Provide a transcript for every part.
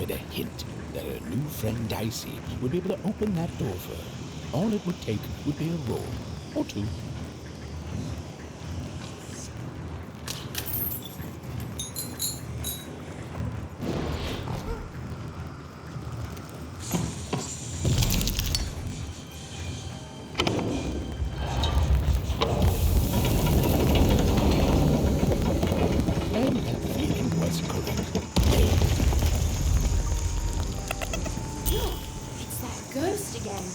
with a hint that her new friend Dicey would be able to open that door for her. All it would take would be a roll or two. And that feeling was correct. It's that ghost again.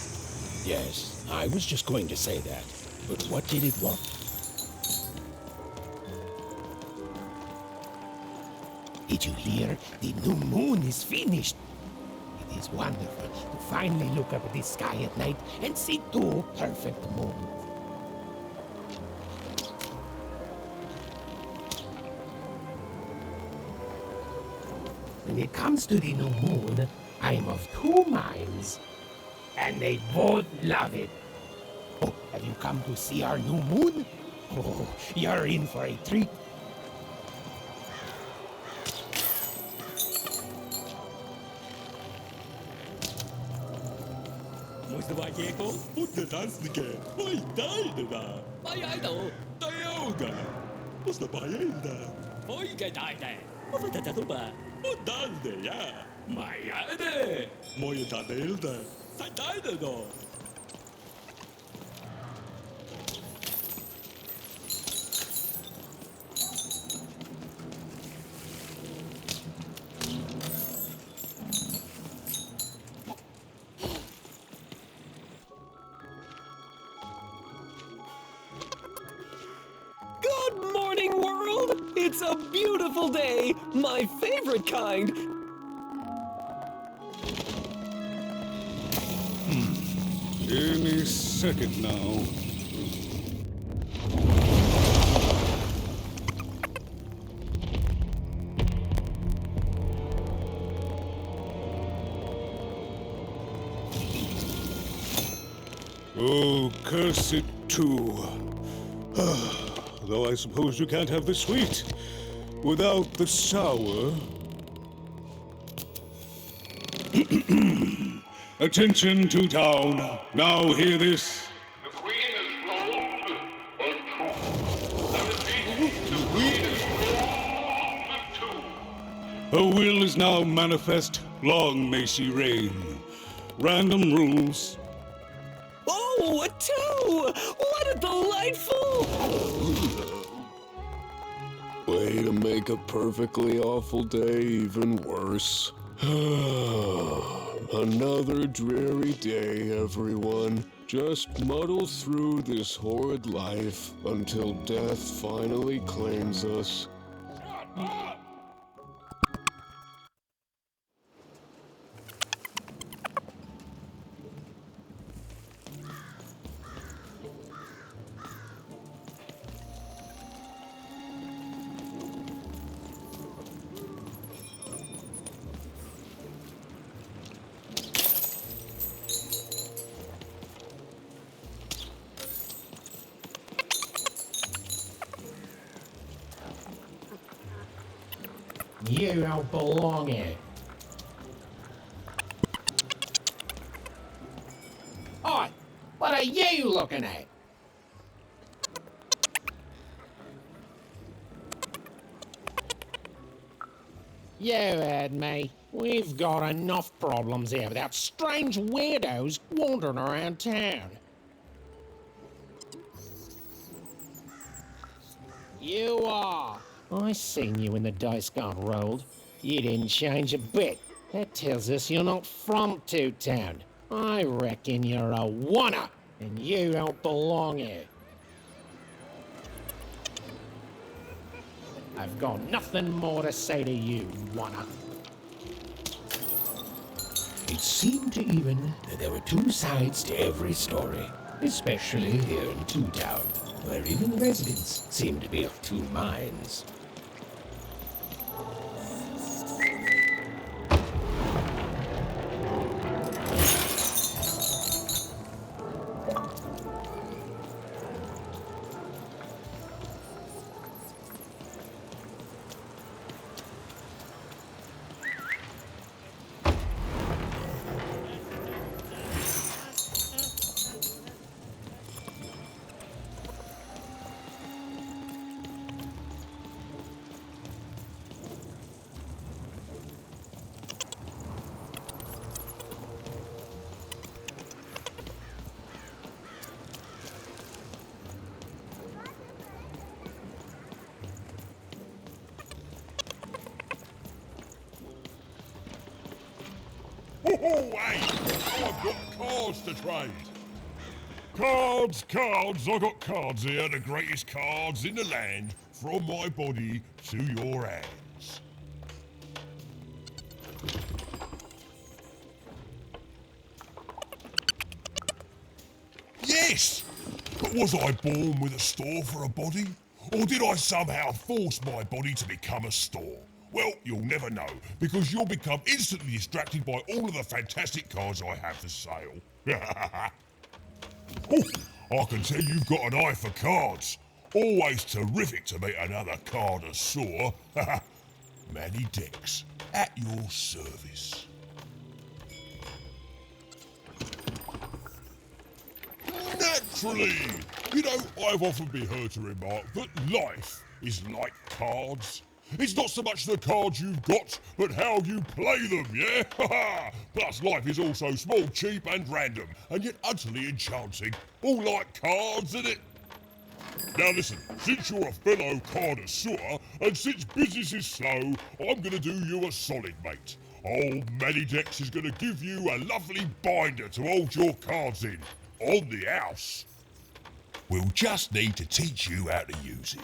Yes, I was just going to say that. But what did it want? Did you hear? The new moon is finished. It is wonderful to finally look up at the sky at night and see two perfect moons. When it comes to the new moon, I am of two minds. And they both love it. Oh, have you come to see our new moon? Oh, you're in for a treat. Måste vara Gekko, inte dansnike, oj daidena, vai aido, toyoga, musta pajelda, poike daide, mutta tätä tupa, mut daide ja, mai aide, moja dadelda, sai daideno. Good morning, world! It's a beautiful day, my favorite kind. Any second now. Oh, curse it too. Though I suppose you can't have the sweet without the sour. Attention to town. Now hear this. The Queen is ruled on truth. I repeat, the Queen is ruled on truth. Her will is now manifest. Long may she reign. Random rules. Oh, a two! What a delightful... Way to make a perfectly awful day even worse. Another dreary day, everyone. Just muddle through this horrid life until death finally claims us. You don't belong here. Oi, what are you looking at? You heard me. We've got enough problems here without strange weirdos wandering around town. You are. I seen you when the dice got rolled. You didn't change a bit. That tells us you're not from Two Town. I reckon you're a wanna, and you don't belong here. I've got nothing more to say to you, wanna. It seemed to even that there were two sides to every story, especially here in Two Town, where even the residents seem to be of two minds. Hey, I've got cards to trade. Cards, cards, I got cards here, the greatest cards in the land, from my body to your hands. Yes! But was I born with a store for a body? Or did I somehow force my body to become a store? Well, you'll never know, because you'll become instantly distracted by all of the fantastic cards I have for sale. Oh, I can tell you've got an eye for cards. Always terrific to meet another connoisseur. Manny Dex, at your service. Naturally! You know, I've often been heard to remark that life is like cards. It's not so much the cards you've got, but how you play them, yeah? Plus, life is also small, cheap, and random, and yet utterly enchanting. All like cards, isn't it? Now listen, since you're a fellow connoisseur, and since business is slow, I'm gonna do you a solid, mate. Old Manny Dex is gonna give you a lovely binder to hold your cards in, on the house. We'll just need to teach you how to use it.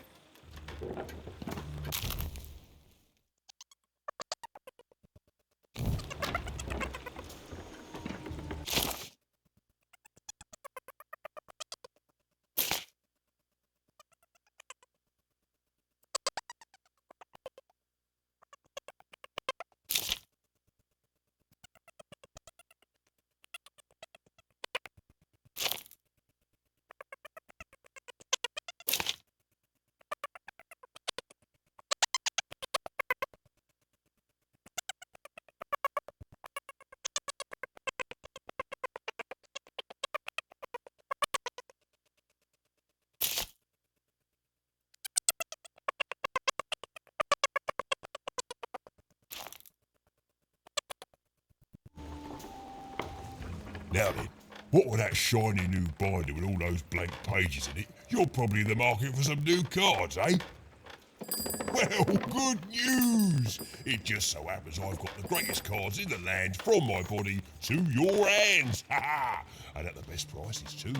Now then, what with that shiny new binder with all those blank pages in it, you're probably in the market for some new cards, eh? Well, good news! It just so happens I've got the greatest cards in the land from my body to your hands, ha ha! And at the best prices too.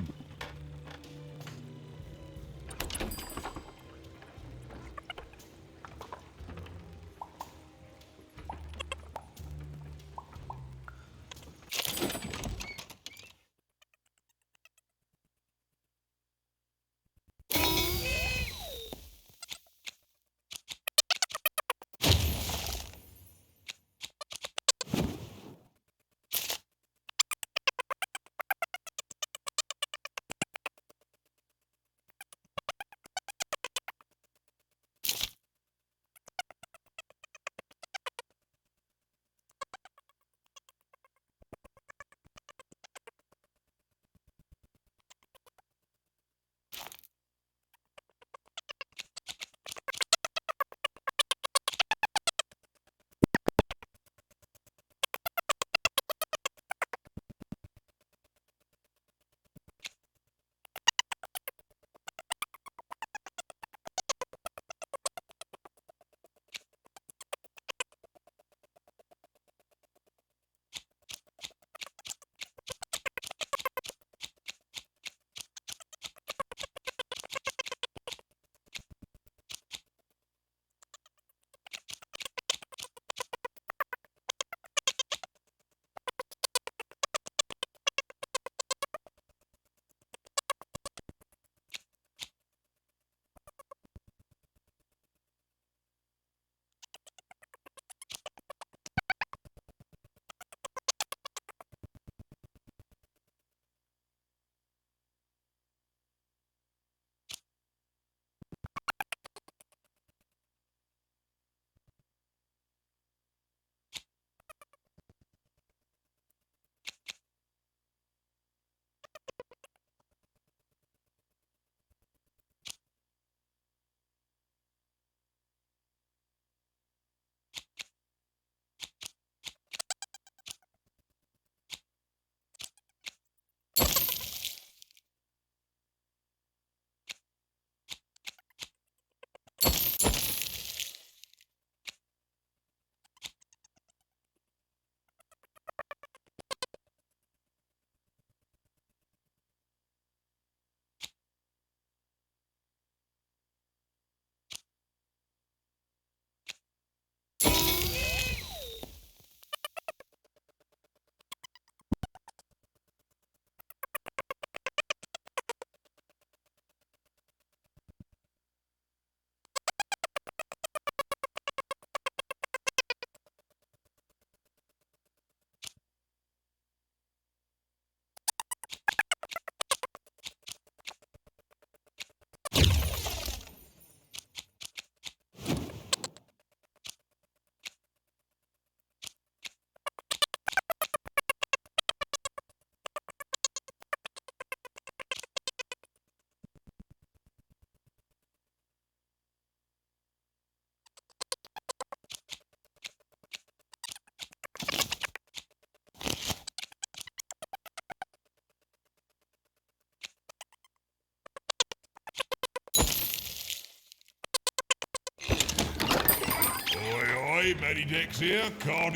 Oi, Medidex here, card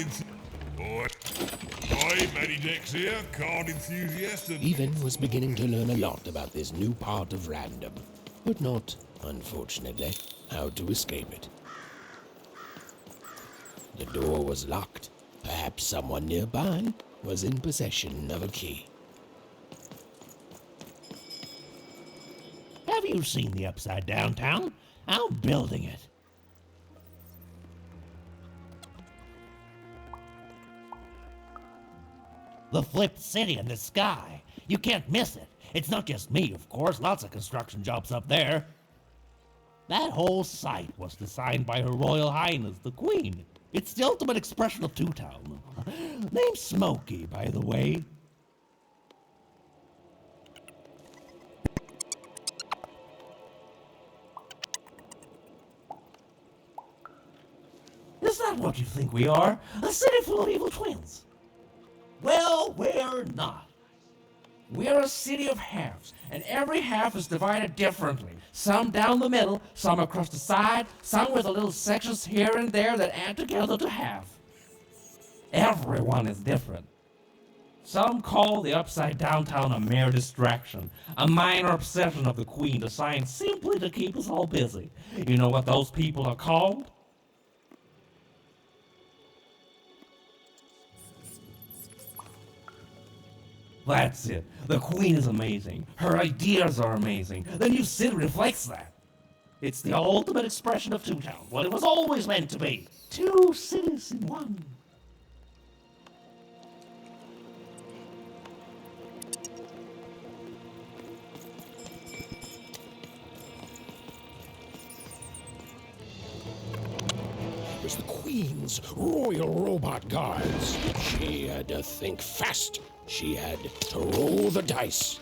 Oi, Medidex here, card enthusiast and... Even was beginning to learn a lot about this new part of random, but not, unfortunately, how to escape it. The door was locked. Perhaps someone nearby was in possession of a key. Have you seen the Upside Down Town? I'm building it. The flipped city in the sky. You can't miss it. It's not just me, of course. Lots of construction jobs up there. That whole site was designed by Her Royal Highness, the Queen. It's the ultimate expression of Two-Town. Named Smokey, by the way. Is that what you think we are? A city full of evil twins? Well, we're not. We're a city of halves, and every half is divided differently. Some down the middle, some across the side, some with little sections here and there that add together to half. Everyone is different. Some call the Upside Down Town a mere distraction, a minor obsession of the Queen designed simply to keep us all busy. You know what those people are called? That's it. The Queen is amazing. Her ideas are amazing. The new city reflects that. It's the ultimate expression of Two-Town, what it was always meant to be. Two cities in one. It was the Queen's Royal Robot Guards. She had to think fast. She had to roll the dice.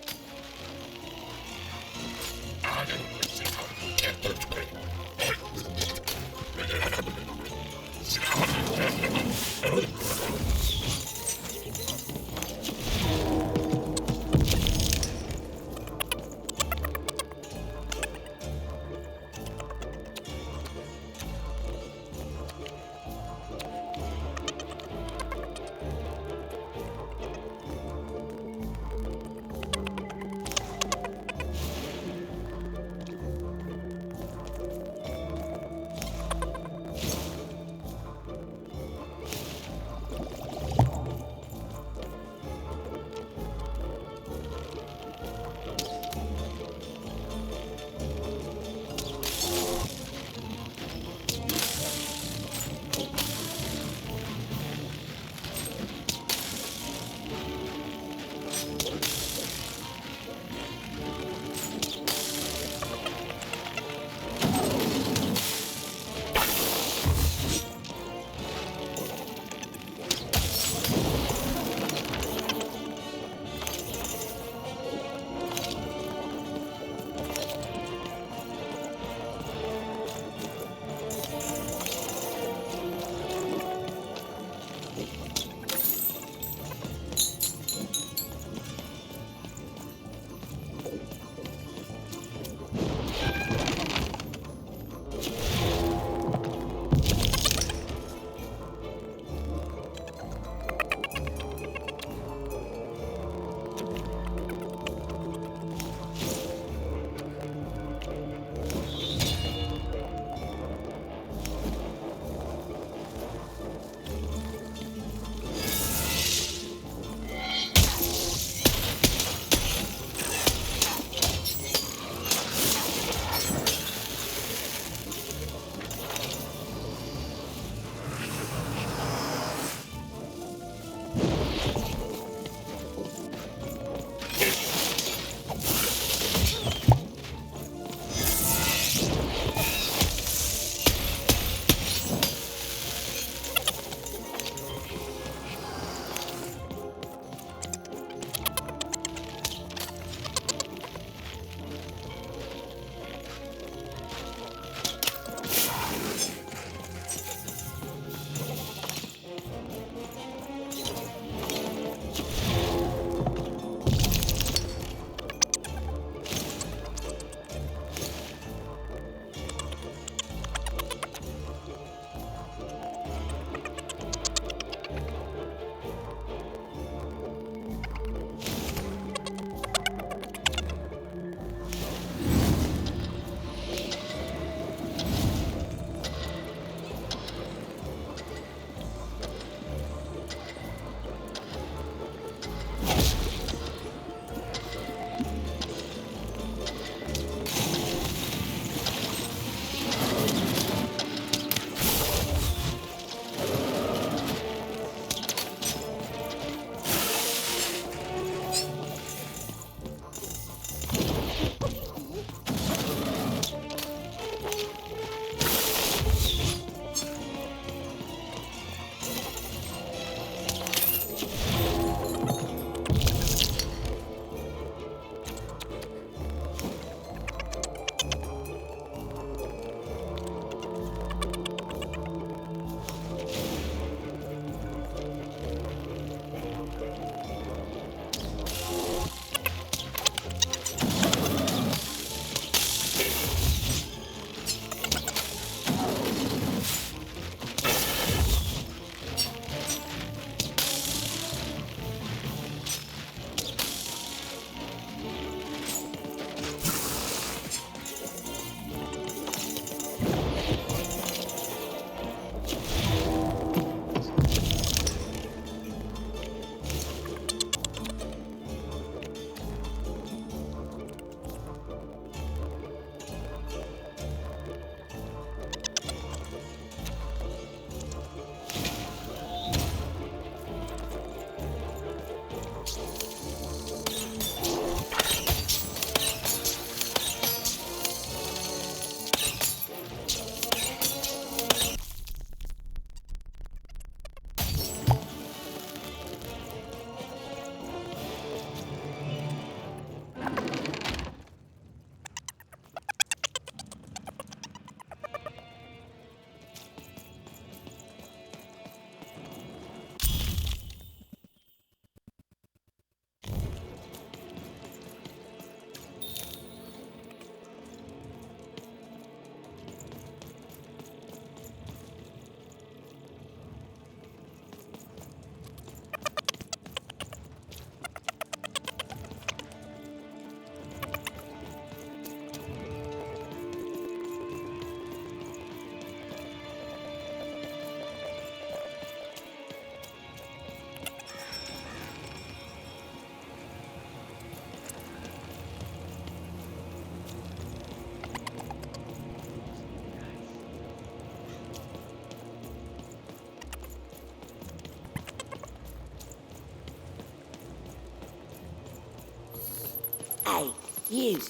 Hey, you.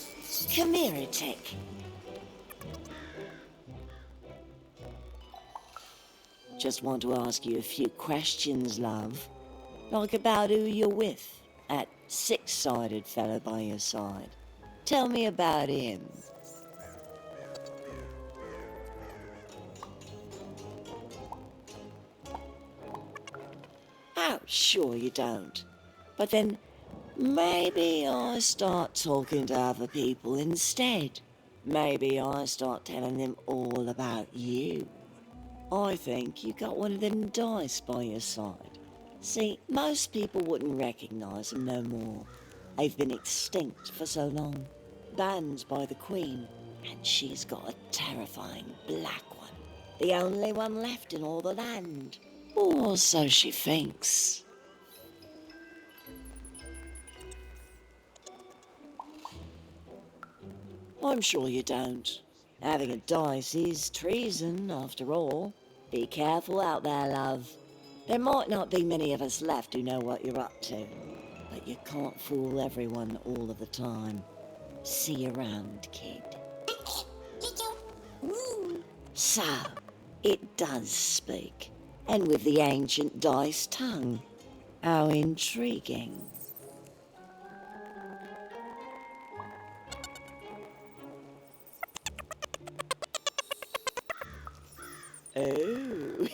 Come here a tick. Just want to ask you a few questions, love. Like about who you're with. That six-sided fellow by your side. Tell me about him. Oh, sure you don't. But then maybe I start talking to other people instead. Maybe I start telling them all about you. I think you got one of them dice by your side. See, most people wouldn't recognize them no more. They've been extinct for so long. Banned by the Queen. And she's got a terrifying black one. The only one left in all the land. Or so she thinks. I'm sure you don't. Having a dice is treason, after all. Be careful out there, love. There might not be many of us left who know what you're up to. But you can't fool everyone all of the time. See you around, kid. So, it does speak. And with the ancient dice tongue. How intriguing. Oh,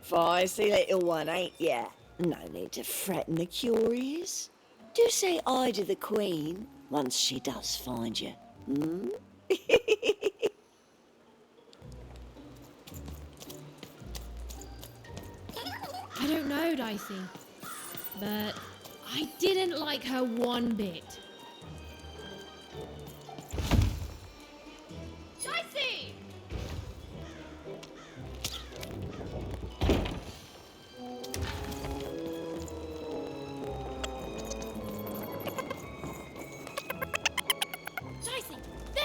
feisty little one, ain't ya? No need to threaten the curious. Do say aye to the Queen once she does find you. Hmm? I don't know, Dicey, but I didn't like her one bit. Dicey! Dicey, there!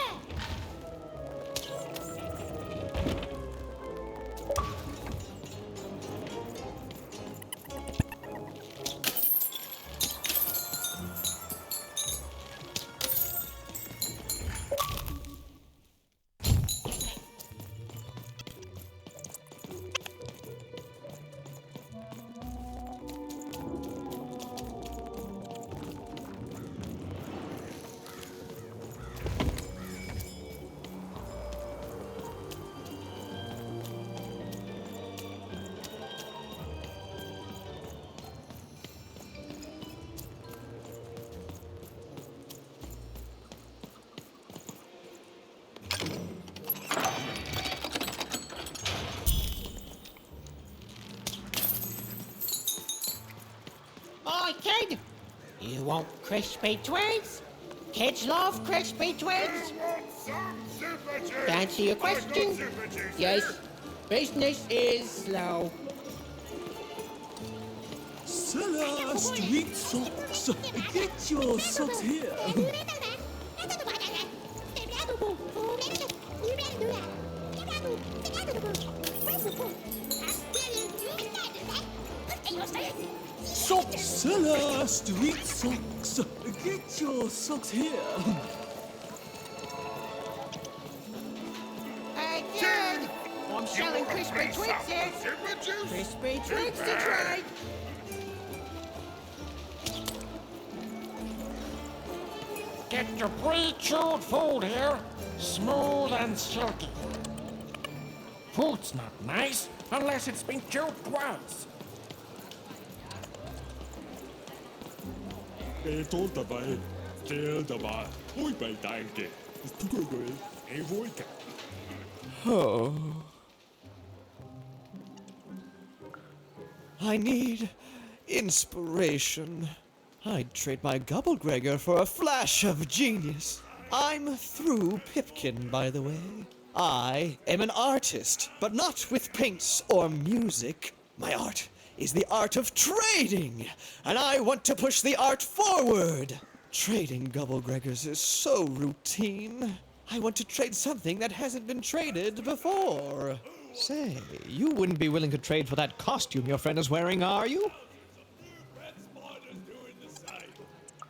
Hi, kid. You want crispy twigs? Kids love crispy twigs. To answer your question, yes, business is slow. Seller Street Socks. Get your socks here. Seller Street Socks. Get your socks here. Hey, kid. I'm selling crispy twigs here. Crispy twigs to trade. Get your pre-chewed food here, smooth and silky. Food's not nice unless it's been chewed twice. Ito dabei, der dabei, hoi bei danke. Ist du gut, woika. Oh. I need inspiration. I'd trade my Gubblegregor for a flash of genius. I'm through Pipkin, by the way. I am an artist, but not with paints or music. My art is the art of trading, and I want to push the art forward. Trading Gubblegregors is so routine. I want to trade something that hasn't been traded before. Say, you wouldn't be willing to trade for that costume your friend is wearing, are you? Red Spider's doing the same.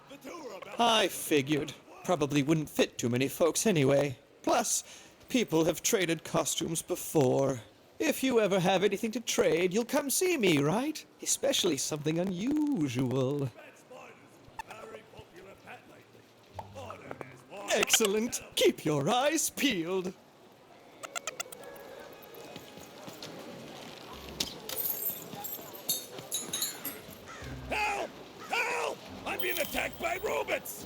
The two I figured. Probably wouldn't fit too many folks anyway. Plus, people have traded costumes before. If you ever have anything to trade, you'll come see me, right? Especially something unusual. Excellent. Keep your eyes peeled. Help! Help! I'm being attacked by robots!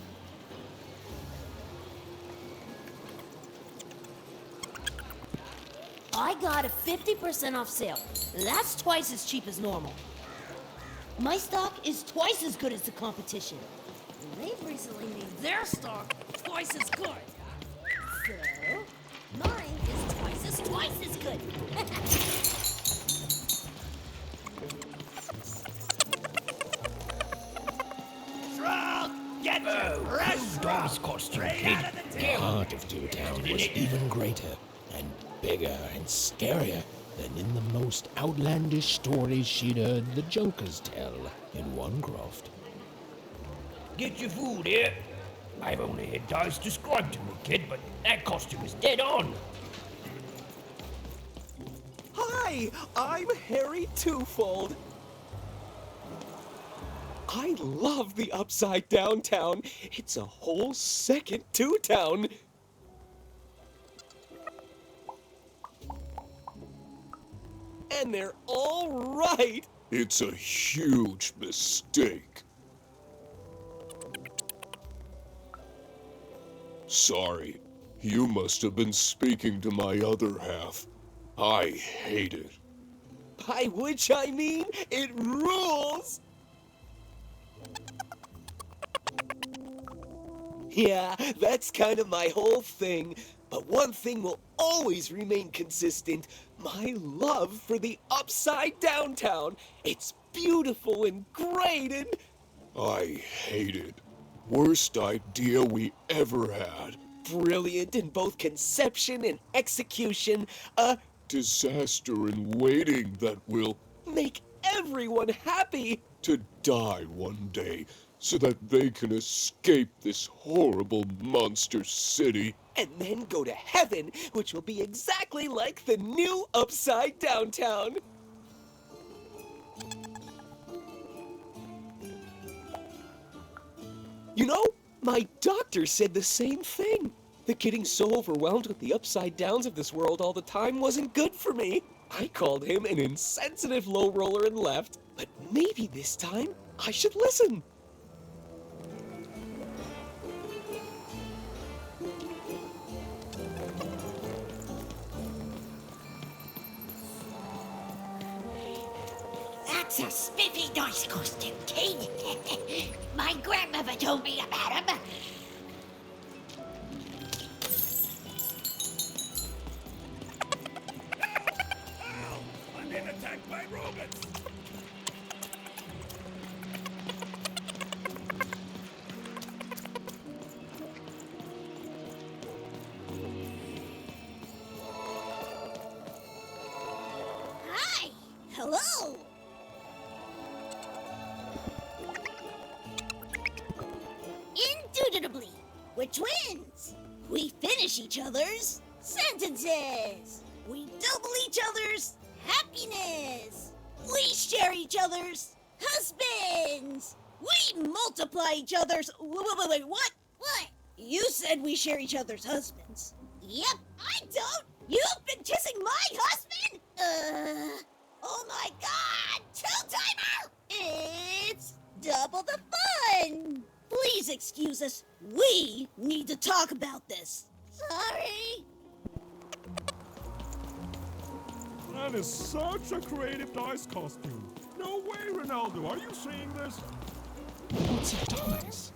I got a 50% off sale. That's twice as cheap as normal. My stock is twice as good as the competition. And they've recently made their stock twice as good. So, mine is twice as good. Shroud! Get your fresh Doll's costume hid. The heart of Two Town was even greater and bigger and scarier than in the most outlandish stories she'd heard the Junkers tell in Onecroft. Get your food here. I've only had Dice described to me, kid, but that costume is dead on. Hi, I'm Harry Twofold. I love the Upside Down Town. It's a whole second Two Town. And they're all right. It's a huge mistake. Sorry, you must have been speaking to my other half. I hate it. By which I mean, it rules. Yeah, that's kind of my whole thing. But one thing will always remain consistent. My love for the Upside Down Town. It's beautiful and great and... I hate it. Worst idea we ever had. brilliant in both conception and execution. A disaster in waiting that will make everyone happy. To die one day so that they can escape this horrible monster city. And then go to heaven, which will be exactly like the new Upside Down Town. You know, my doctor said the same thing. That getting so overwhelmed with the upside downs of this world all the time wasn't good for me. I called him an insensitive low roller and left, but maybe this time I should listen. That's a spiffy nice costume, kid. My grandmother told me about him. I'm being attacked by robots! Hi! Hello! Indubitably, we're twins. We finish each other's sentences. We double each other's happiness. We share each other's husbands. We multiply each other's... Wait, what? What? You said we share each other's husbands. Yep, I don't. You've been kissing my husband? Oh my god! Two-timer! It's double the fun! Please excuse us. We need to talk about this. Sorry. That is such a creative dice costume. No way, Ronaldo. Are you seeing this? What's a dice?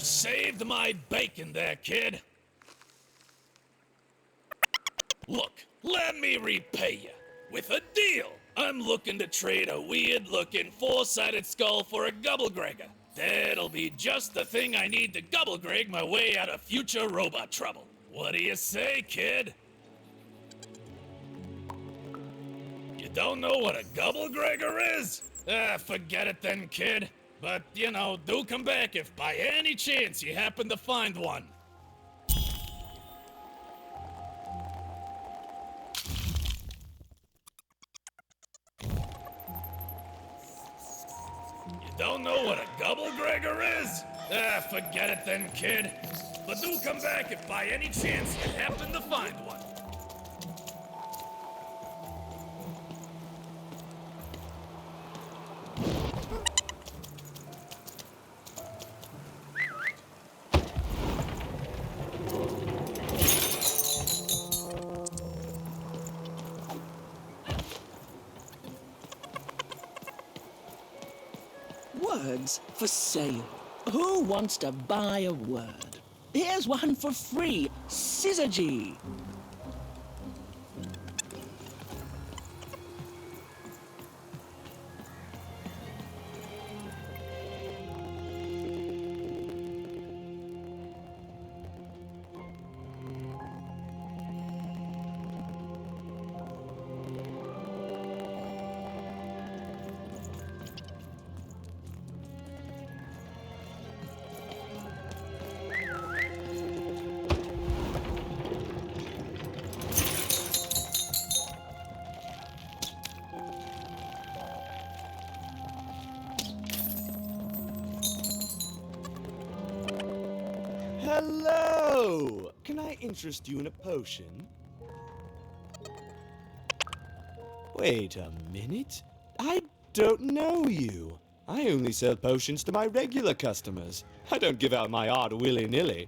saved my bacon there, kid. Look, let me repay you with a deal. I'm looking to trade a weird-looking four-sided skull for a Gubblegregor. That'll be just the thing I need to Gubblegreg my way out of future robot trouble. What do you say, kid? You don't know what a Gubblegregor is? Forget it then, kid. But, do come back if by any chance you happen to find one. You don't know what a Gubblegregor is? Forget it then, kid. But do come back if by any chance you happen to find one. Words for sale. Who wants to buy a word? Here's one for free. Syzygy. Hello! Can I interest you in a potion? Wait a minute. I don't know you. I only sell potions to my regular customers. I don't give out my art willy-nilly.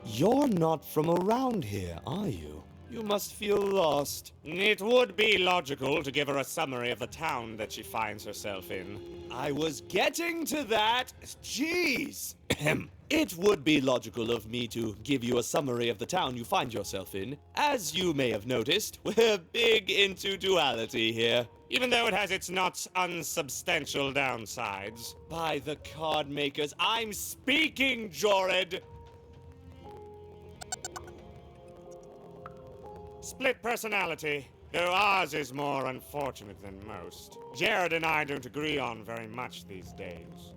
You're not from around here, are you? You must feel lost. It would be logical to give her a summary of the town that she finds herself in. I was getting to that. Jeez! It would be logical of me to give you a summary of the town you find yourself in. As you may have noticed, we're big into duality here, even though it has its not unsubstantial downsides. By the card makers, I'm speaking, Jorid! Split personality, though ours is more unfortunate than most. Jared and I don't agree on very much these days.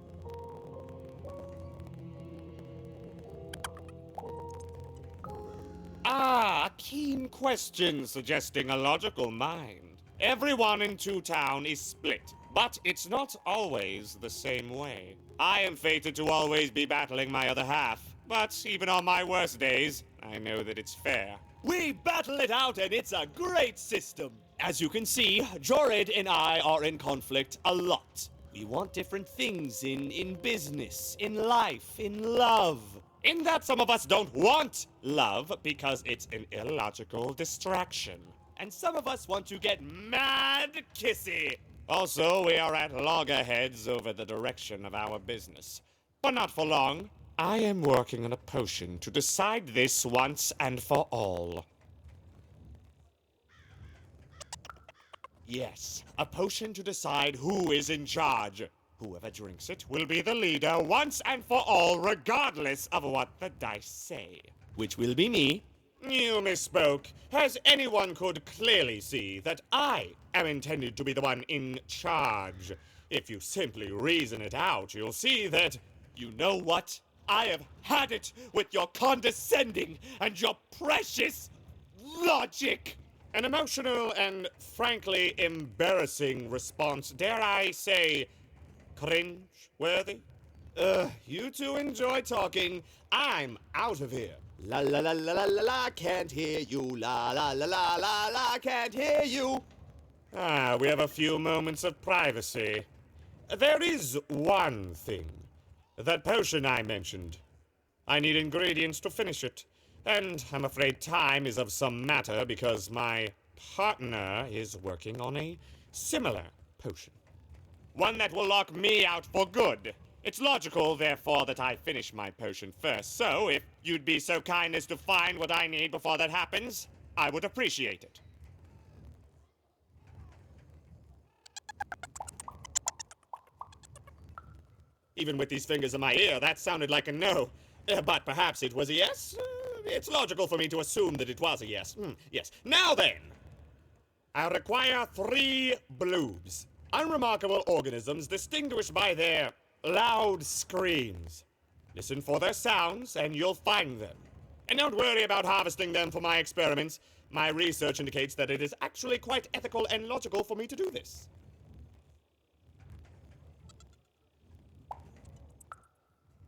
Ah, a keen question suggesting a logical mind. Everyone in Two Town is split, but it's not always the same way. I am fated to always be battling my other half, but even on my worst days, I know that it's fair. We battle it out and it's a great system. As you can see, Jorid and I are in conflict a lot. We want different things in business, in life, in love. In that some of us don't want love because it's an illogical distraction. And some of us want to get mad kissy. Also, we are at loggerheads over the direction of our business. But not for long. I am working on a potion to decide this once and for all. Yes, a potion to decide who is in charge. Whoever drinks it will be the leader once and for all, regardless of what the dice say. Which will be me. You misspoke, as anyone could clearly see that I am intended to be the one in charge. If you simply reason it out, you'll see that, you know what? I have had it with your condescending and your precious logic. An emotional and frankly embarrassing response, dare I say, cringe-worthy? You two enjoy talking. I'm out of here. La la la la la la la, can't hear you. La la la la la la, can't hear you. Ah, we have a few moments of privacy. There is one thing. That potion I mentioned. I need ingredients to finish it. And I'm afraid time is of some matter because my partner is working on a similar potion. One that will lock me out for good. It's logical, therefore, that I finish my potion first. So, if you'd be so kind as to find what I need before that happens, I would appreciate it. Even with these fingers in my ear, that sounded like a no. But perhaps it was a yes? It's logical for me to assume that it was a yes. Yes. Now then, I require 3 bloobs. Unremarkable organisms distinguished by their loud screams. Listen for their sounds, and you'll find them. And don't worry about harvesting them for my experiments. My research indicates that it is actually quite ethical and logical for me to do this.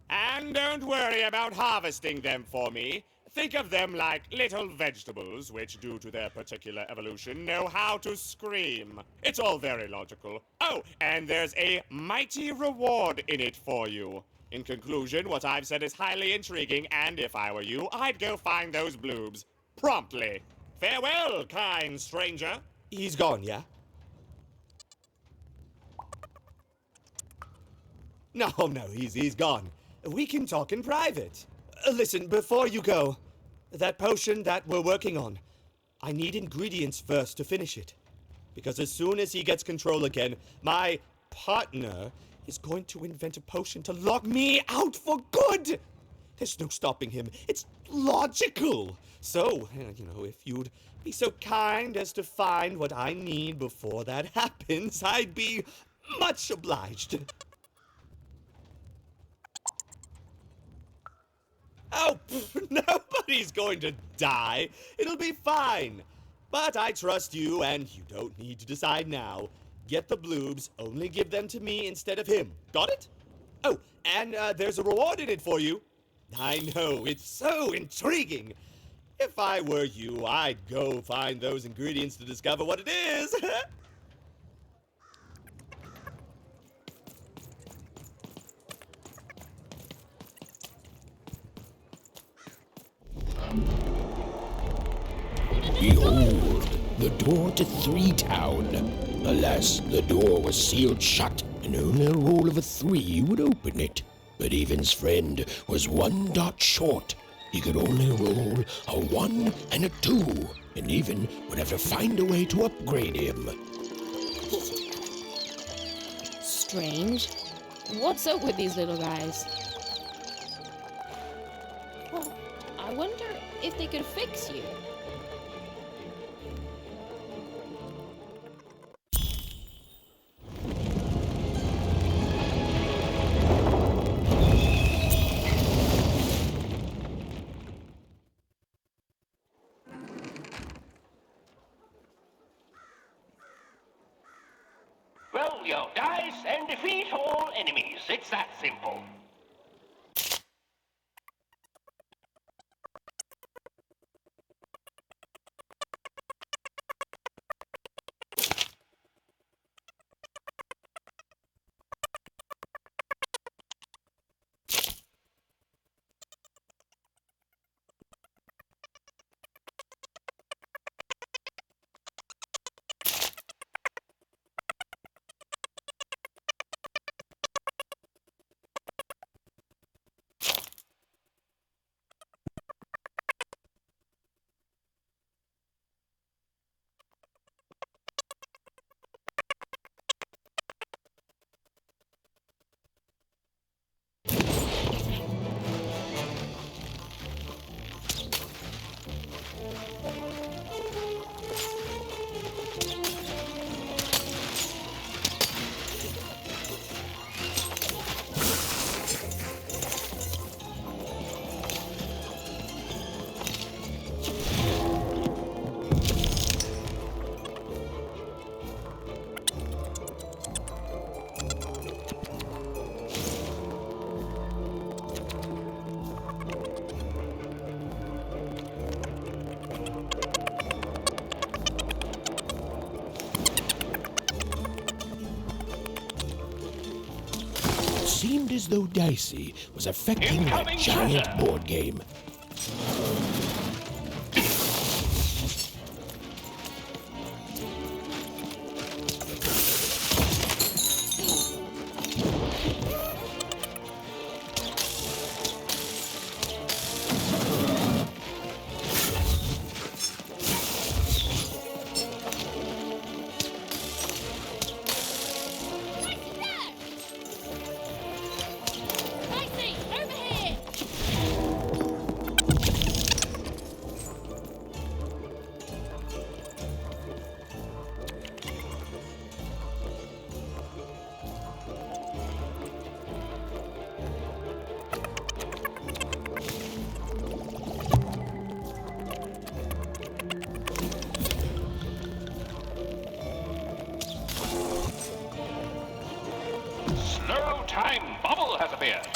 And don't worry about harvesting them for me. Think of them like little vegetables, which, due to their particular evolution, know how to scream. It's all very logical. Oh, and there's a mighty reward in it for you. In conclusion, what I've said is highly intriguing, and if I were you, I'd go find those bloobs. Promptly. Farewell, kind stranger. He's gone, yeah? No, he's gone. We can talk in private. Listen, before you go, that potion that we're working on, I need ingredients first to finish it. Because as soon as he gets control again, my partner is going to invent a potion to lock me out for good. There's no stopping him. It's logical. So, if you'd be so kind as to find what I need before that happens, I'd be much obliged. Oh, nobody's going to die. It'll be fine. But I trust you, and you don't need to decide now. Get the bloobs, only give them to me instead of him. Got it? Oh, and there's a reward in it for you. I know, it's so intriguing. If I were you, I'd go find those ingredients to discover what it is. Behold, the door to Three Town. Alas, the door was sealed shut, and only a roll of a 3 would open it. But Evan's friend was 1 dot short. He could only roll a 1 and a 2, and Evan would have to find a way to upgrade him. Strange. What's up with these little guys? Well, I wonder if they could fix you. Roll your dice and defeat all enemies. It's that simple. Seemed as though Dicey was affecting that giant board game. slow time bubble has appeared.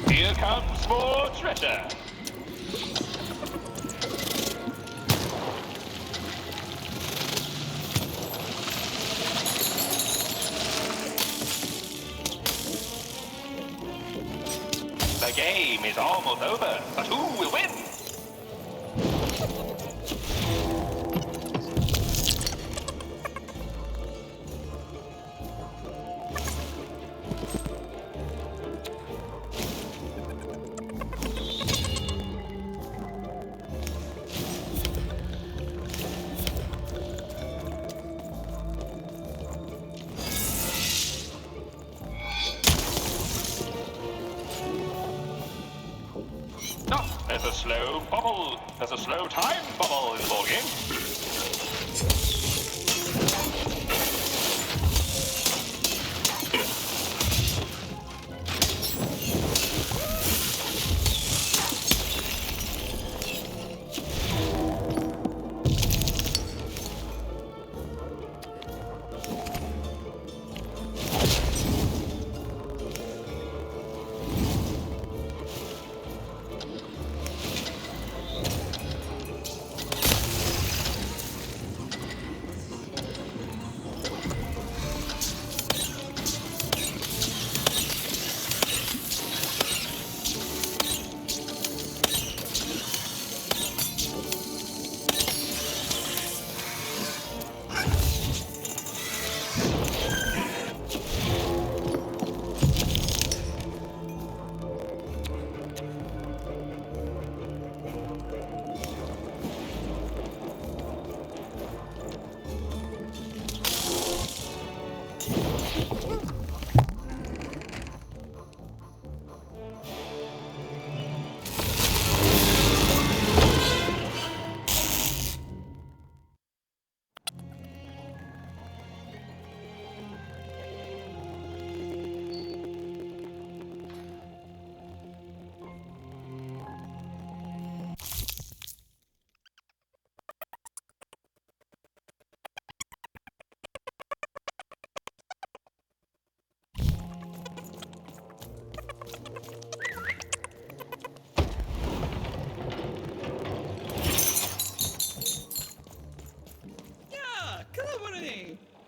Here comes more treasure. The game is almost over, but who will win? There's a slow bubble. There's a slow time bubble in the ballgame.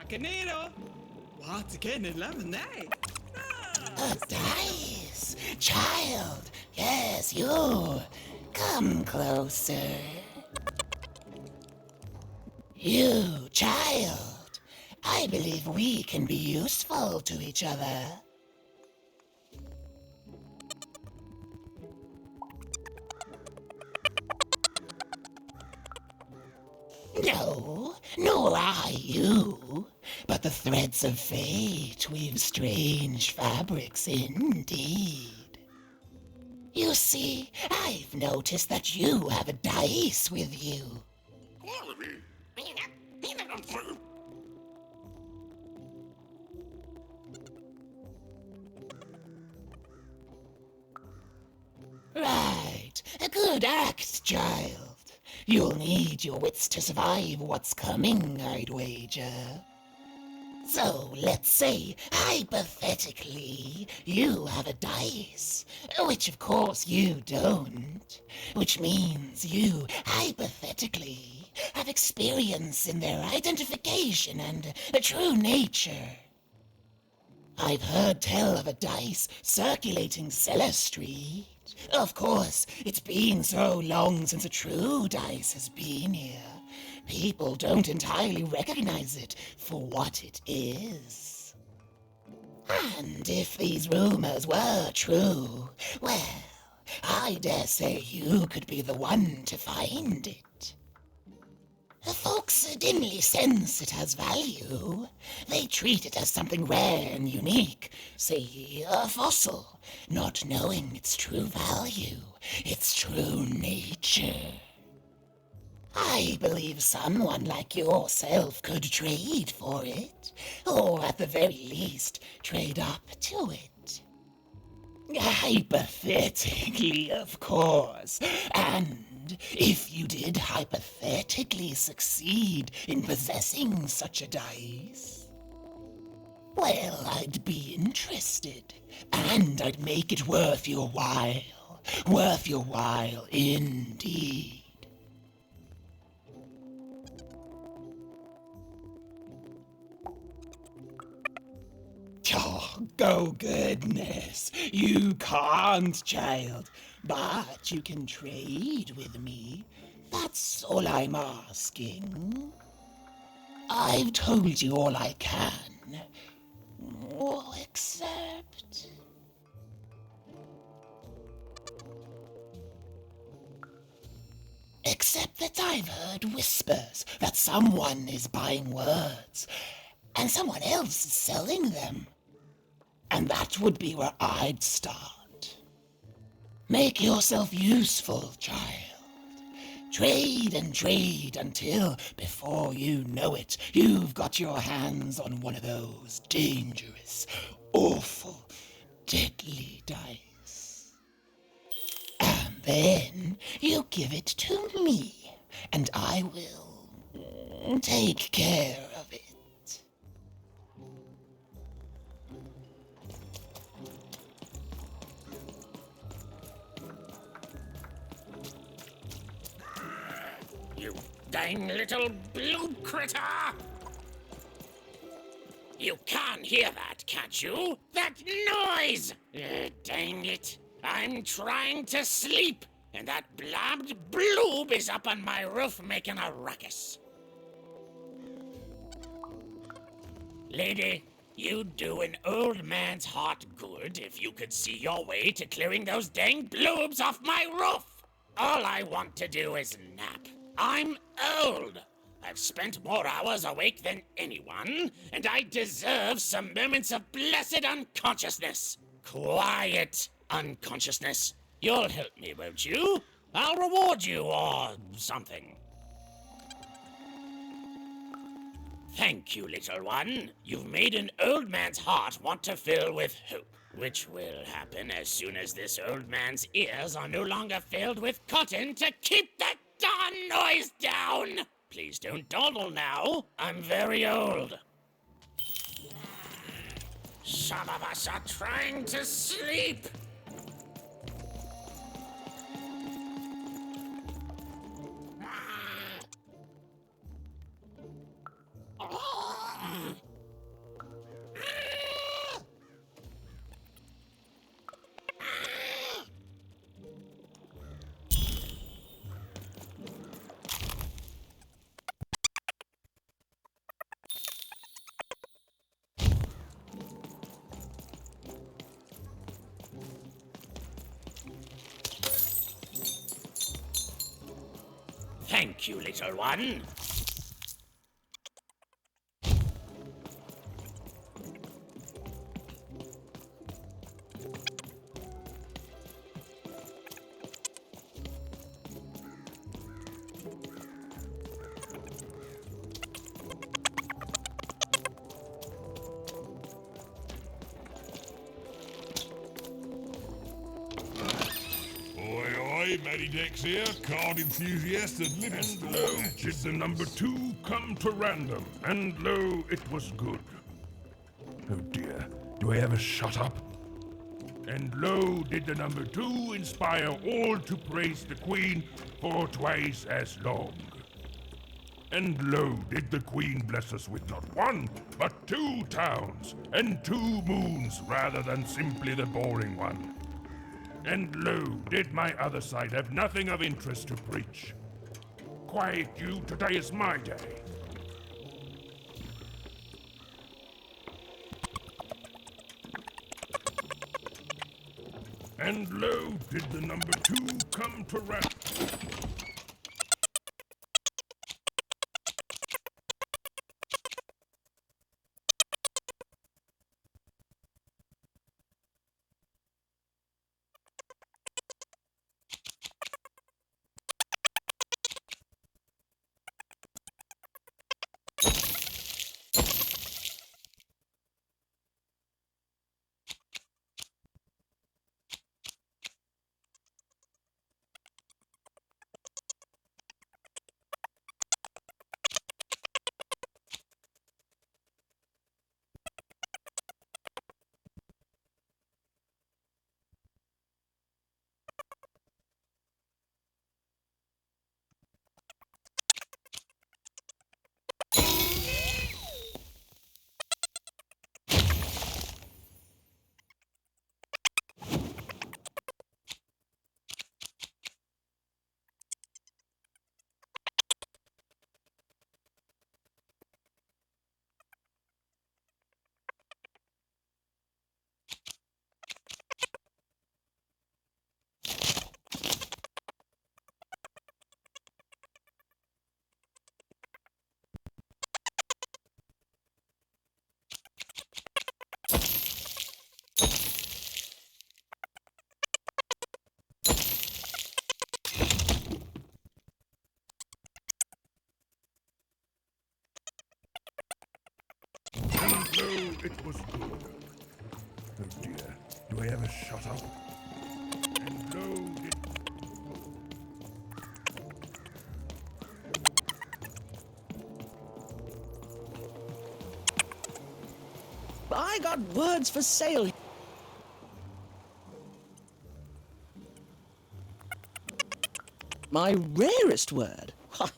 Canero. What's again in lemonade? The dice! Child! Yes, you! Come closer. You, child! I believe we can be useful to each other. No, nor I you. But the threads of fate weave strange fabrics indeed. You see, I've noticed that you have a dice with you. Right, a good act, child. You'll need your wits to survive what's coming, I'd wager. So, let's say, hypothetically, you have a dice, which of course you don't, which means you, hypothetically, have experience in their identification and true nature. I've heard tell of a dice circulating Cellar Street. Of course, it's been so long since a true dice has been here. People don't entirely recognize it for what it is. And if these rumors were true, well, I dare say you could be the one to find it. Folks dimly sense it has value. They treat it as something rare and unique, say a fossil, not knowing its true value, its true nature. I believe someone like yourself could trade for it, or at the very least, trade up to it. Hypothetically, of course, and if you did hypothetically succeed in possessing such a dice, well, I'd be interested, and I'd make it worth your while indeed. Oh, goodness, you can't, child, but you can trade with me. That's all I'm asking. I've told you all I can, except... Except that I've heard whispers that someone is buying words, and someone else is selling them. And that would be where I'd start. Make yourself useful, child. Trade and trade until, before you know it, you've got your hands on one of those dangerous, awful, deadly dice. And then you give it to me, and I will take care of it. You dang little blue critter! You can't hear that, can't you? That noise! Dang it. I'm trying to sleep, and that blabbed bloob is up on my roof making a ruckus. Lady, you'd do an old man's heart good if you could see your way to clearing those dang bloobs off my roof. All I want to do is nap. I'm old. I've spent more hours awake than anyone, and I deserve some moments of blessed unconsciousness. Quiet unconsciousness. You'll help me, won't you? I'll reward you or something. Thank you, little one. You've made an old man's heart want to fill with hope, which will happen as soon as this old man's ears are no longer filled with cotton to keep that darn noise down. Please don't dawdle now. I'm very old. Some of us are trying to sleep. Thank you, little one. Oi, oi, G'day, Matty Dex here, card enthusiast and And lo, did the number 2 come to random, and lo, it was good. Oh dear, do I ever shut up? And lo, did the number 2 inspire all to praise the Queen for twice as long. And lo, did the Queen bless us with not 1, but 2 towns, and 2 moons rather than simply the boring one. And lo, did my other side have nothing of interest to preach. Quiet you, today is my day. And lo, did the number 2 come to rest. And lo, it was good. Oh dear, do I ever shut up? And lo, did... I got words for sale. My rarest word? Ha,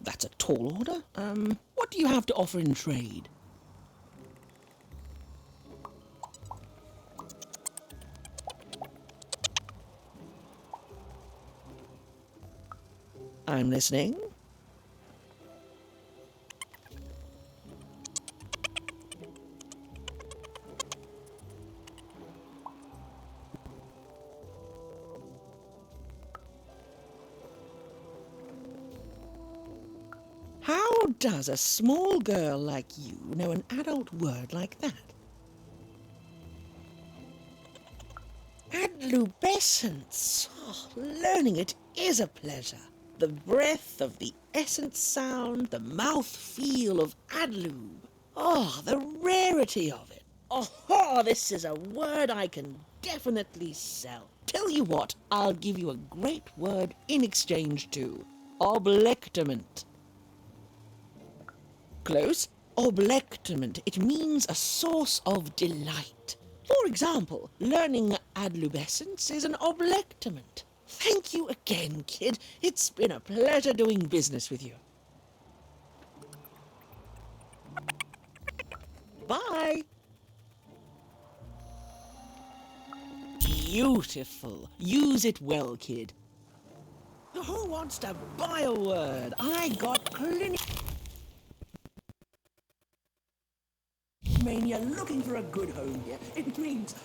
that's a tall order. What do you have to offer in trade? I'm listening. How does a small girl like you know an adult word like that? Adlubescence. Oh, learning it is a pleasure. The breath of the essence sound, the mouth feel of adlube. Oh, the rarity of it. Oh, this is a word I can definitely sell. Tell you what, I'll give you a great word in exchange too. Oblectament. Close. Oblectament. It means a source of delight. For example, learning adlubescence is an oblectament. Thank you again, kid. It's been a pleasure doing business with you. Bye. Beautiful. Use it well, kid. Who wants to buy a word? I got clinic mania looking for a good home here. It means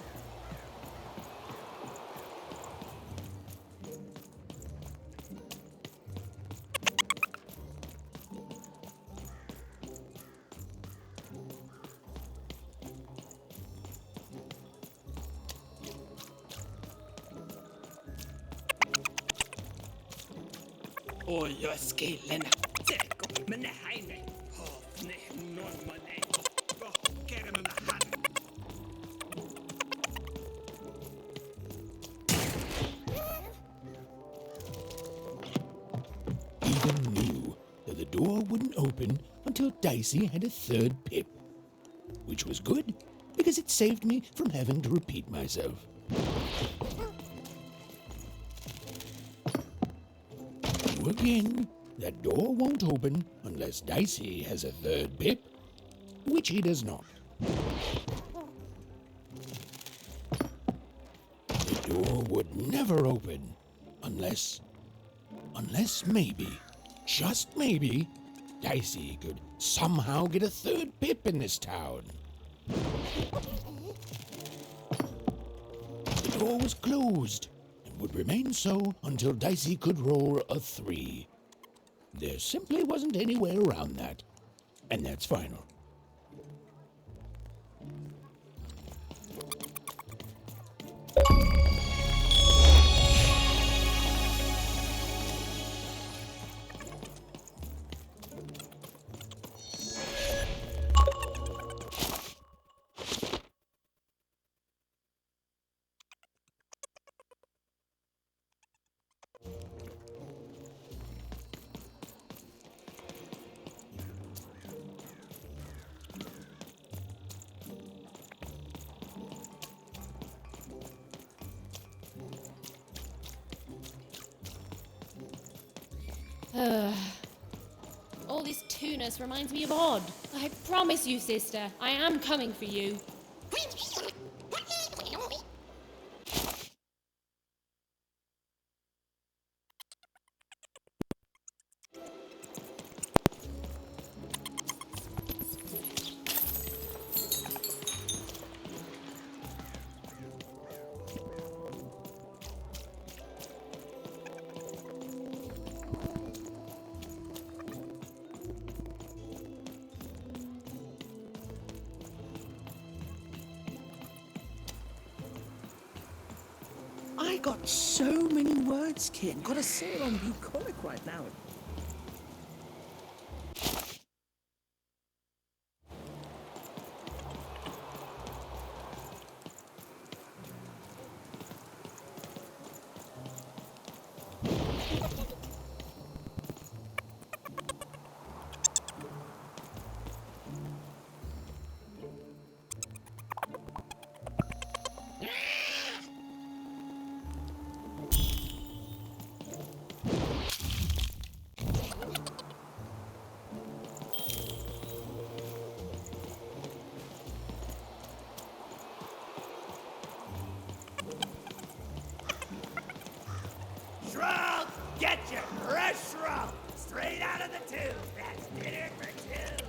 Oj, jag skillen. Teko, men det här är nej, någon man nej. Kerran han. door wouldn't open until Dicey had a third pip. Which was good, because it saved me from having to repeat myself. Again, that door won't open unless Dicey has a third pip, which he does not. The door would never open unless maybe, just maybe, Dicey could somehow get a third pip in this town. The door was closed and would remain so until Dicey could roll a 3. There simply wasn't any way around that, and that's final. All this tunus reminds me of Odd. I promise you, sister, I am coming for you. I got so many words, kid. Gotta say it on bucolic right now. Shroud! Get your fresh shroud! Straight out of the tube! That's dinner for two!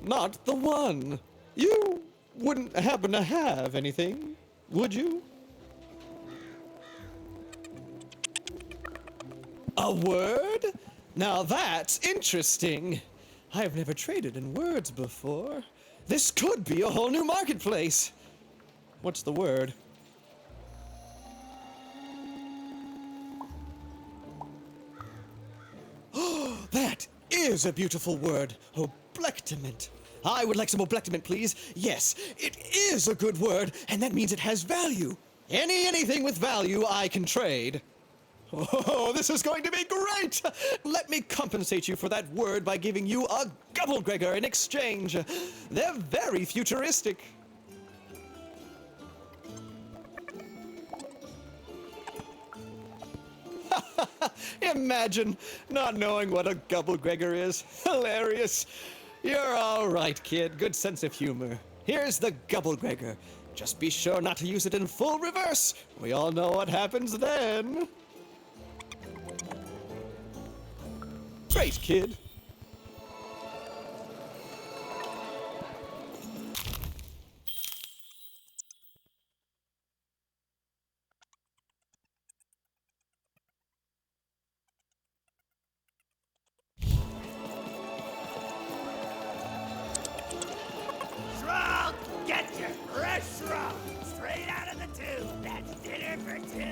Not the one. You wouldn't happen to have anything, would you? A word? Now that's interesting. I've never traded in words before. This could be a whole new marketplace. What's the word? That is a beautiful word. Oblectament. I would like some oblectament, please. Yes, it is a good word, and that means it has value. Anything with value I can trade. Oh, this is going to be great! Let me compensate you for that word by giving you a Gubblegregor in exchange. They're very futuristic. Imagine not knowing what a Gubblegregor is. Hilarious. You're all right, kid. Good sense of humor. Here's the Gubblegregor. Just be sure not to use it in full reverse. We all know what happens then. Great, kid. for two.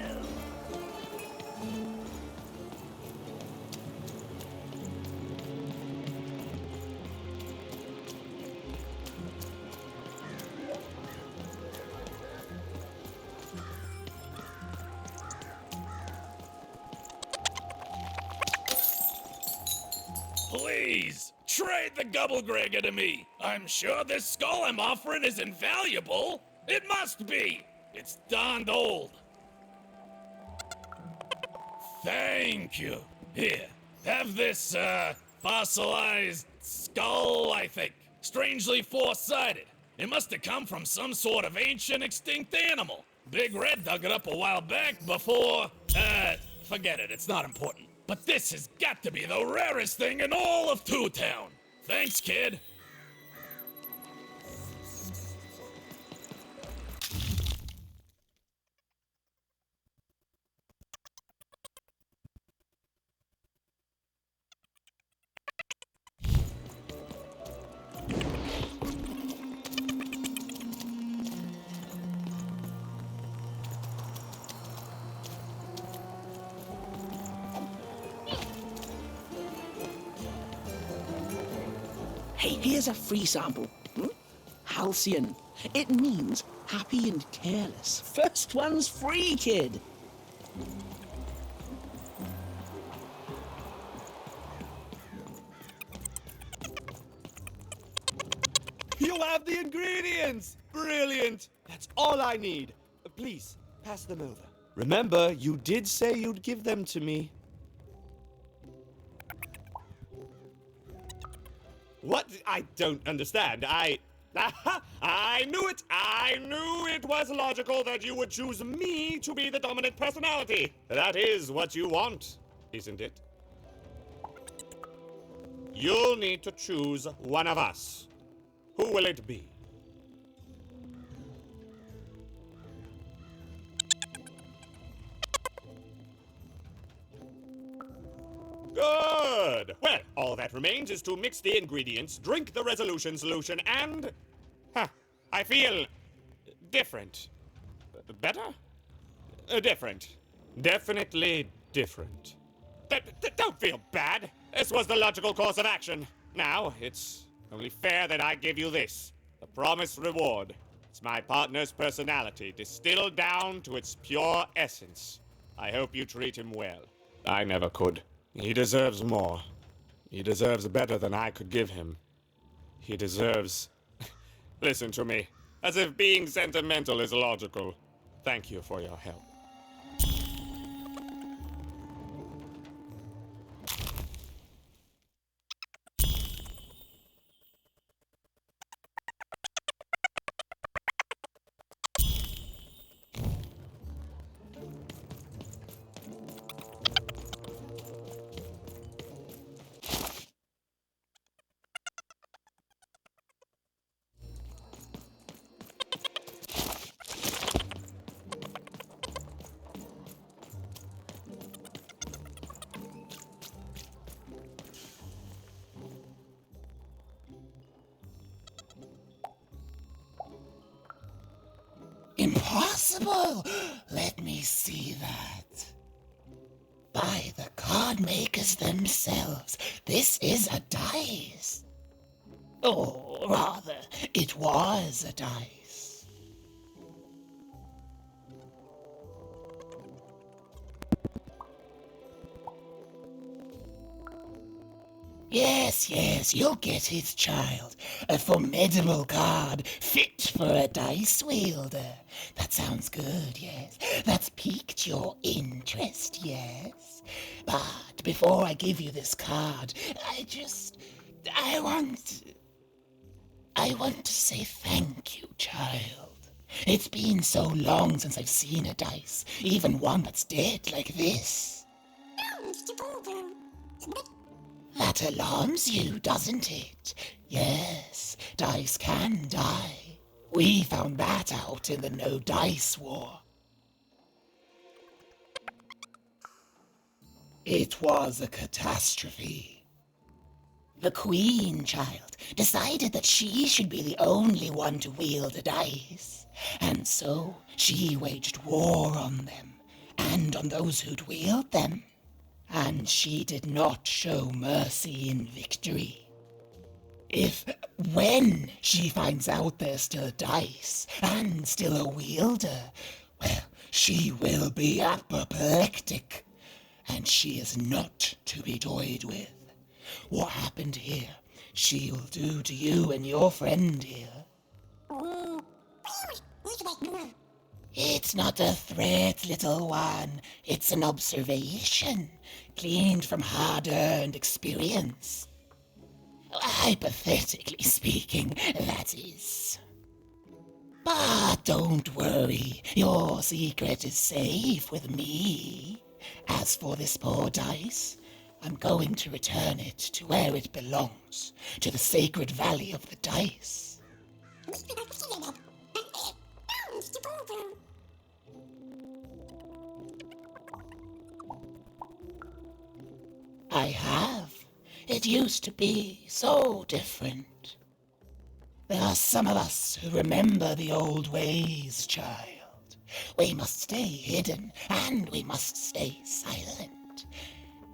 Please, trade the Gubblegregger to me. I'm sure this skull I'm offering is invaluable. It must be. It's darned old. Thank you. Here, have this, fossilized skull, I think. Strangely four-sided. It must have come from some sort of ancient extinct animal. Big Red dug it up a while back before, forget it, it's not important. But this has got to be the rarest thing in all of Two Town. Thanks, kid. Hey, here's a free sample. Halcyon. It means happy and careless. First one's free, kid. You have the ingredients! Brilliant! That's all I need. Please, pass them over. Remember, you did say you'd give them to me. What? I don't understand. I knew it! I knew it was logical that you would choose me to be the dominant personality. That is what you want, isn't it? You'll need to choose one of us. Who will it be? Good! Well, all that remains is to mix the ingredients, drink the resolution solution, and... I feel... different. Better? Different. Definitely different. Don't feel bad. This was the logical course of action. Now, it's only fair that I give you this. The promised reward. It's my partner's personality, distilled down to its pure essence. I hope you treat him well. I never could. He deserves more. He deserves better than I could give him. He deserves... Listen to me. As if being sentimental is logical. Thank you for your help. Impossible! Let me see that. By the card makers themselves, this is a dice. Or rather, it was a dice. Yes, you'll get it, child. A formidable card, fit for a dice wielder. That sounds good, yes. That's piqued your interest, yes. But before I give you this card, I want to say thank you, child. It's been so long since I've seen a dice, even one that's dead like this. That alarms you, doesn't it? Yes, dice can die. We found that out in the No Dice War. It was a catastrophe. The Queen, child, decided that she should be the only one to wield a dice, and so she waged war on them. descend on those who'd wield them. And she did not show mercy in victory. When she finds out there's still dice and still a wielder, well, she will be apoplectic. And she is not to be toyed with. What happened here, she'll do to you and your friend here. It's not a threat, little one. It's an observation, gleaned from hard-earned experience. Hypothetically speaking, that is. But don't worry, your secret is safe with me. As for this poor dice, I'm going to return it to where it belongs, to the sacred valley of the dice. I have. It used to be so different. There are some of us who remember the old ways, child. We must stay hidden, and we must stay silent.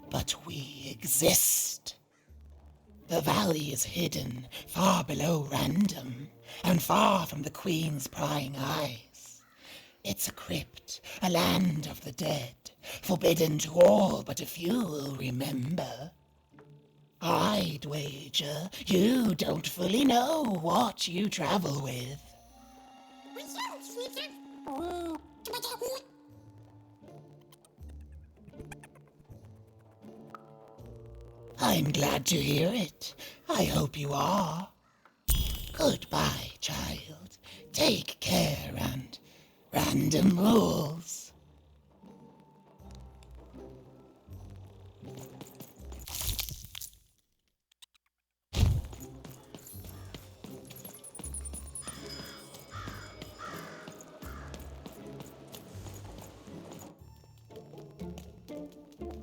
But we exist. The valley is hidden, far below Random, and far from the Queen's prying eyes. It's a crypt, a land of the dead, forbidden to all but a few will remember. I'd wager you don't fully know what you travel with. I'm glad to hear it. I hope you are. Goodbye, child. Take care and Random rules.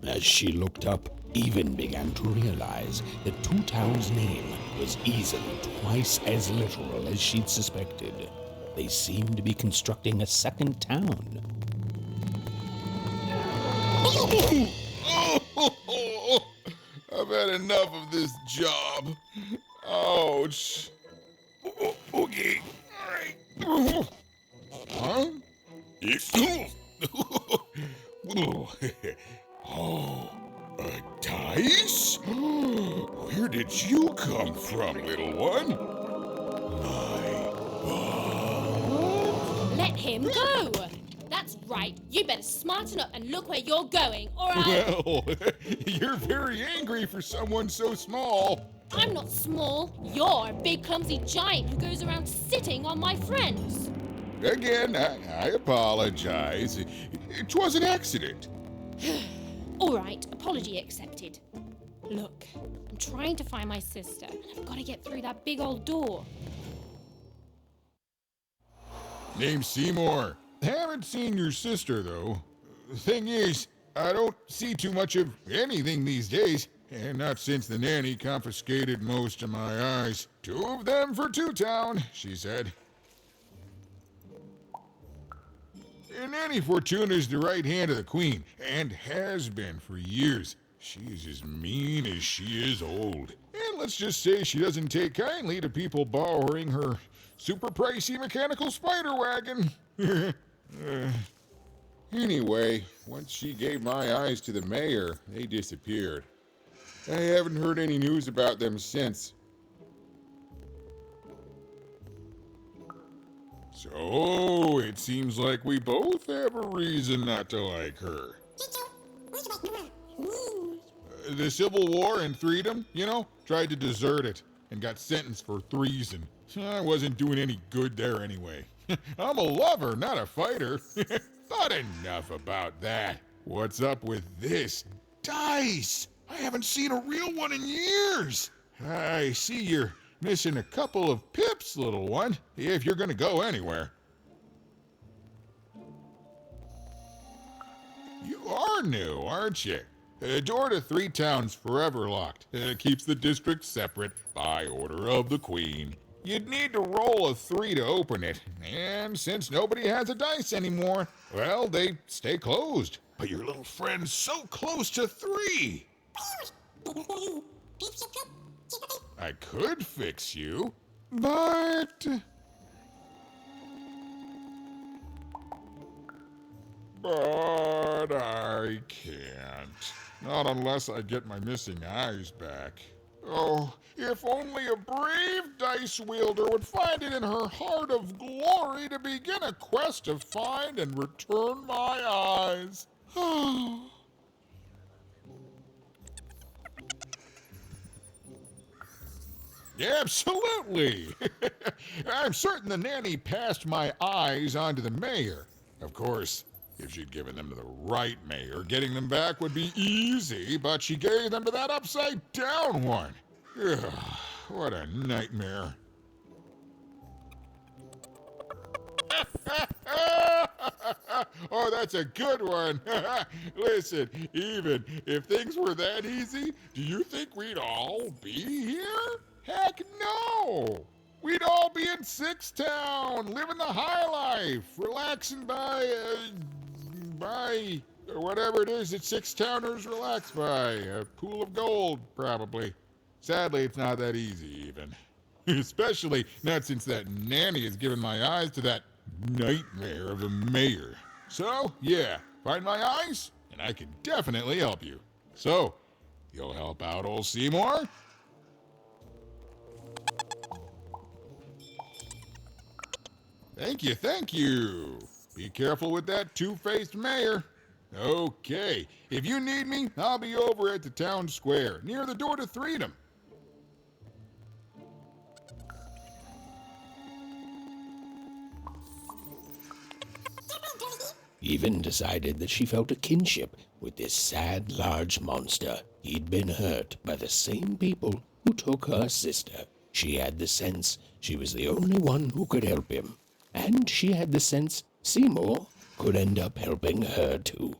As she looked up, Even began to realize that Two Town's name was easily twice as literal as she'd suspected. They seemed to be constructing a second town. I've had enough of this job. Ouch. Okay. All right. Huh? Oh, a dice? Where did you come from, little one? Let him go! That's right. You better smarten up and look where you're going, or I... Well, you're very angry for someone so small. I'm not small. You're a big clumsy giant who goes around sitting on my friends. Again, I apologize. It was an accident. All right, apology accepted. Look, I'm trying to find my sister, and I've got to get through that big old door. Name's Seymour. Haven't seen your sister, though. Thing is, I don't see too much of anything these days, and not since the nanny confiscated most of my eyes. 2 of them for Two Town, she said. And Nanny Fortuna is the right hand of the Queen, and has been for years. She's as mean as she is old. And let's just say she doesn't take kindly to people borrowing her super pricey mechanical spider wagon. Anyway, once she gave my eyes to the mayor, they disappeared. I haven't heard any news about them since. So, it seems like we both have a reason not to like her. The Civil War and Freedom, you know, tried to desert it and got sentenced for treason. I wasn't doing any good there anyway. I'm a lover, not a fighter. But enough about that. What's up with this? Dice! I haven't seen a real one in years. I see you're missing a couple of pips, little one, if you're gonna go anywhere. You are new, aren't you? Door to Three Towns forever locked. Keeps the district separate by order of the Queen. You'd need to roll a 3 to open it, and since nobody has a dice anymore, well, they stay closed. But your little friend's so close to 3. I could fix you, but... But I can't. Not unless I get my missing eyes back. Oh, if only a brave dice wielder would find it in her heart of glory to begin a quest to find and return my eyes. Absolutely! I'm certain the nanny passed my eyes on to the mayor. Of course, if she'd given them to the right mayor, getting them back would be easy, but she gave them to that upside-down one. Ugh, what a nightmare. Oh, that's a good one. Listen, even if things were that easy, do you think we'd all be here? Heck no! We'd all be in Six Town, living the high life, relaxing by whatever it is that Six Towners relax by. A pool of gold, probably. Sadly, it's not that easy, even. Especially not since that nanny has given my eyes to that nightmare of a mayor. So, yeah, find my eyes, and I can definitely help you. So, you'll help out old Seymour? Thank you, thank you. Be careful with that two-faced mayor. Okay, if you need me, I'll be over at the town square, near the door to Freedom. Even decided that she felt a kinship with this sad, large monster. He'd been hurt by the same people who took her sister. She had the sense she was the only one who could help him. And she had the sense Seymour could end up helping her too.